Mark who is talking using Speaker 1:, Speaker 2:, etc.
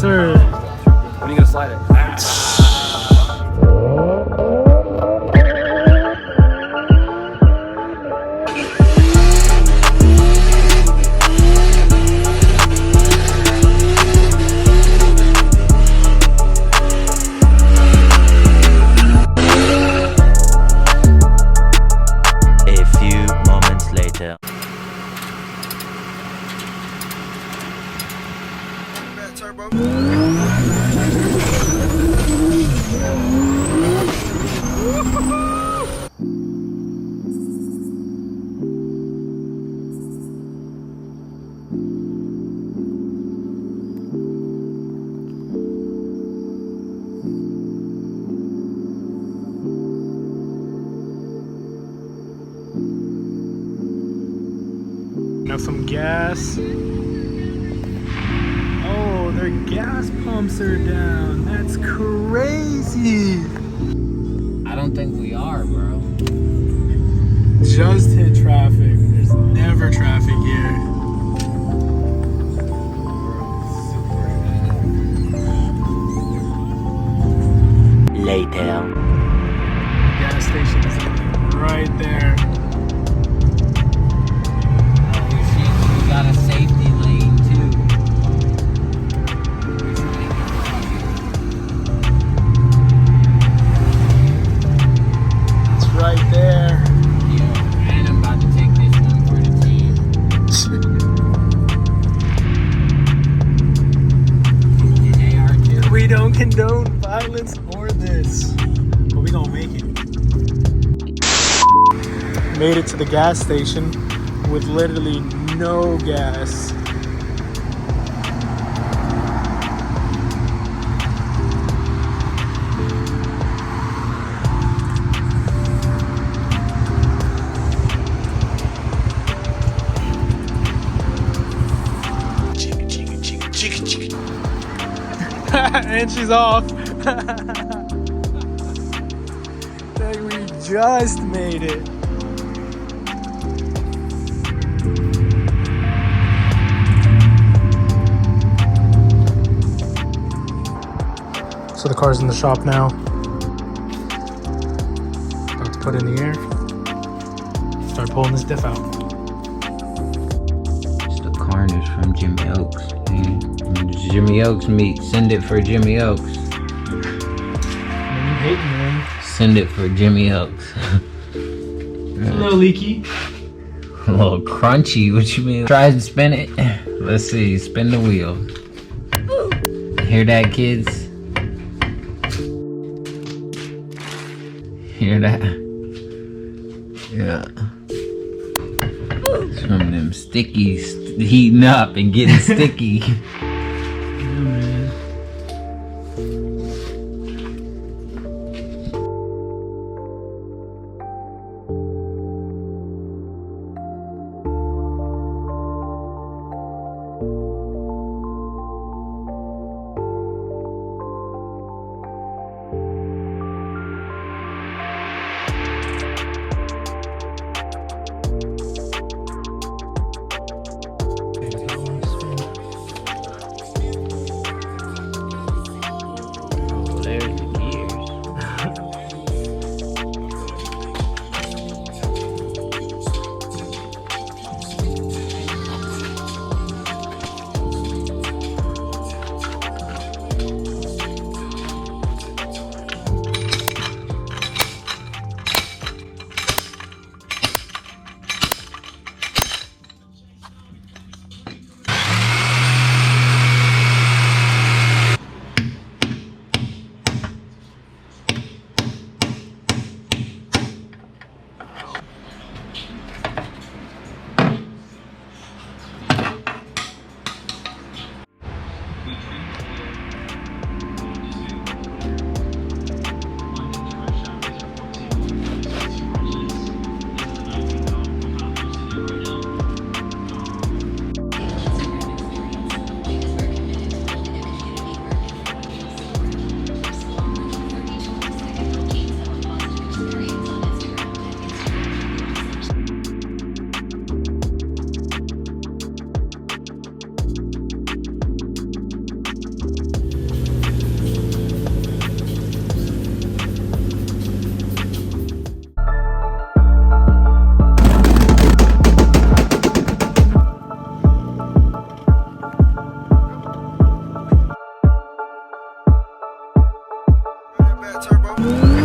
Speaker 1: sir.
Speaker 2: When are you gonna slide it?
Speaker 3: A few moments later.
Speaker 4: Turbo.
Speaker 1: Now some gas. Oh, their gas pumps are down. That's crazy.
Speaker 5: I don't think we are, bro.
Speaker 1: Just hit traffic. There's never traffic here.
Speaker 3: Later.
Speaker 1: Gas station is right there.
Speaker 5: Oh shit, we got a safety lane too.
Speaker 1: It's right there.
Speaker 5: Yeah, and I'm about to take this one for the team.
Speaker 1: We don't condone violence or this, but we gonna make it. Made it to the gas station with literally no gas. And she's off. Like, we just made it. So the car's in the shop now. About to put it in the air. Start pulling this diff out.
Speaker 5: It's the carnage from Jimmy Oaks. Man. When Jimmy Oaks meet, send it for Jimmy Oaks.
Speaker 1: Man, you hating, man.
Speaker 5: Send it for Jimmy Oaks.
Speaker 1: It's a little leaky.
Speaker 5: A little crunchy, what you mean? Try to spin it. Let's see, spin the wheel. Hear that, kids? Hear that? Yeah. Some of them stickies heating up and getting sticky.
Speaker 1: Yeah, man.
Speaker 4: bad turbo.